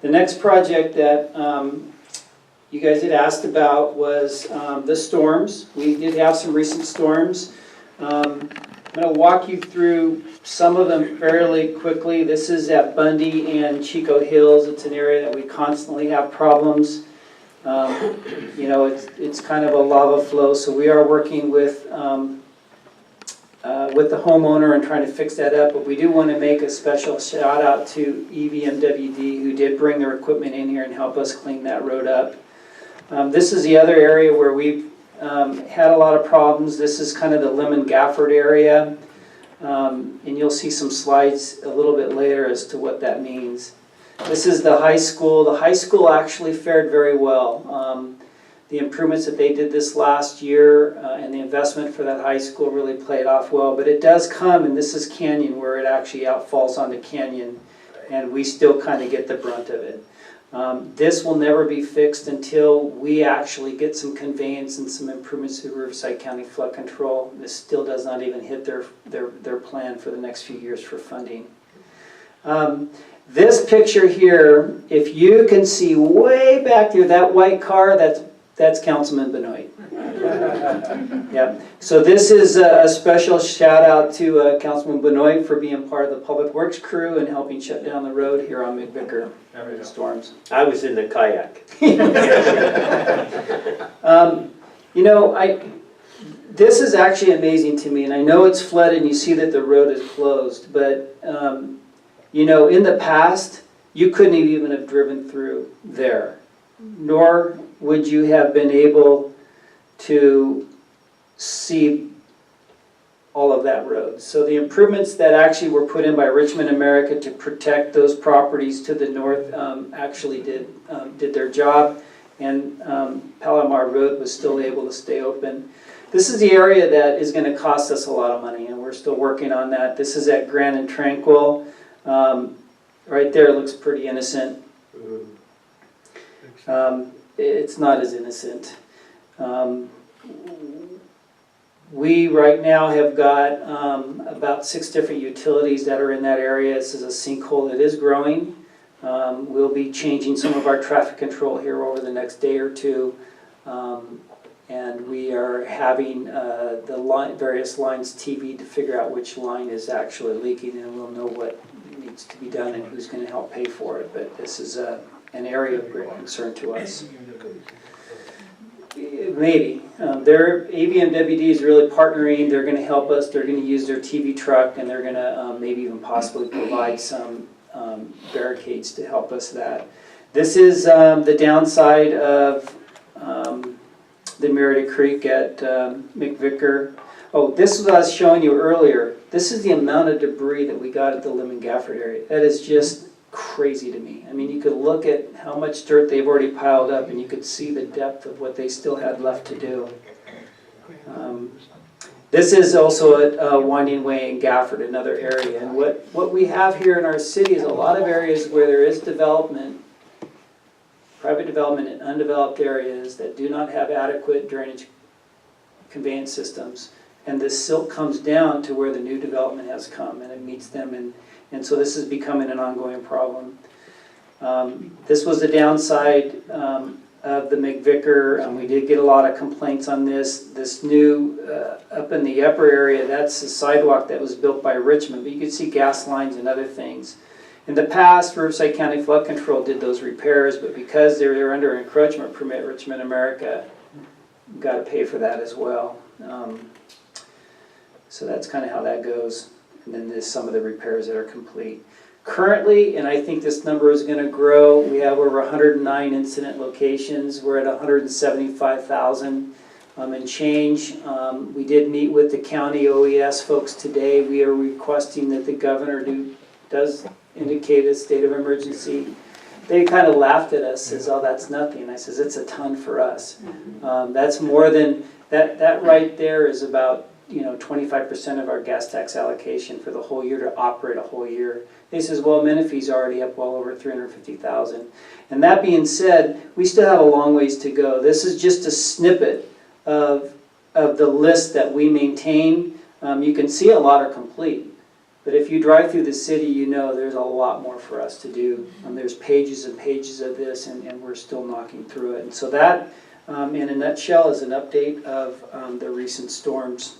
The next project that you guys had asked about was the storms. We did have some recent storms. I'm going to walk you through some of them fairly quickly. This is at Bundy and Chico Hills. It's an area that we constantly have problems. You know, it's kind of a lava flow, so we are working with the homeowner and trying to fix that up. But we do want to make a special shout out to EVMWD, who did bring their equipment in here and help us clean that road up. This is the other area where we've had a lot of problems. This is kind of the Lemon Gafford area, and you'll see some slides a little bit later as to what that means. This is the high school. The high school actually fared very well. The improvements that they did this last year and the investment for that high school really played off well. But it does come, and this is Canyon, where it actually outfalls onto Canyon, and we still kind of get the brunt of it. This will never be fixed until we actually get some conveyance and some improvements to Riverside County Flood Control. This still does not even hit their plan for the next few years for funding. This picture here, if you can see way back there, that white car, that's Councilman Benoit. Yep. So this is a special shout out to Councilman Benoit for being part of the Public Works crew and helping shut down the road here on McVicker during the storms. I was in the kayak. You know, this is actually amazing to me, and I know it's flooded and you see that the road is closed, but you know, in the past, you couldn't even have driven through there, nor would you have been able to see all of that road. So the improvements that actually were put in by Richmond America to protect those properties to the north actually did their job, and Palomar Road was still able to stay open. This is the area that is going to cost us a lot of money, and we're still working on that. This is at Grand and Tranquil. Right there, it looks pretty innocent. It's not as innocent. We right now have got about 6 different utilities that are in that area. This is a sinkhole that is growing. We'll be changing some of our traffic control here over the next day or two. And we are having the various lines TV to figure out which line is actually leaking, and we'll know what needs to be done and who's going to help pay for it. But this is an area of great concern to us. Maybe. AVMWD is really partnering. They're going to help us. They're going to use their TV truck, and they're going to maybe even possibly provide some barricades to help us that. This is the downside of the Merida Creek at McVicker. Oh, this is what I was showing you earlier. This is the amount of debris that we got at the Lemon Gafford area. That is just crazy to me. I mean, you could look at how much dirt they've already piled up, and you could see the depth of what they still had left to do. This is also at Winding Way in Gafford, another area. And what we have here in our city is a lot of areas where there is development, private development in undeveloped areas that do not have adequate drainage conveyance systems. And this silt comes down to where the new development has come, and it meets them, and so this is becoming an ongoing problem. This was the downside of the McVicker. We did get a lot of complaints on this. This new, up in the upper area, that's a sidewalk that was built by Richmond, but you can see gas lines and other things. In the past, Riverside County Flood Control did those repairs, but because they're under encroachment permit, Richmond America got to pay for that as well. So that's kind of how that goes. And then there's some of the repairs that are complete. Currently, and I think this number is going to grow, we have over 109 incident locations. We're at 175,000 and change. We did meet with the county OES folks today. We are requesting that the governor does indicate a state of emergency. They kind of laughed at us, says, "Oh, that's nothing." I says, "It's a ton for us." That's more than that right there is about 25% of our gas tax allocation for the whole year to operate a whole year. They says, well, Menifee's already up well over 350,000. And that being said, we still have a long ways to go. This is just a snippet of the list that we maintain. You can see a lot are complete. But if you drive through the city, you know there's a lot more for us to do. There's pages and pages of this, and we're still knocking through it. And so that, in a nutshell, is an update of the recent storms.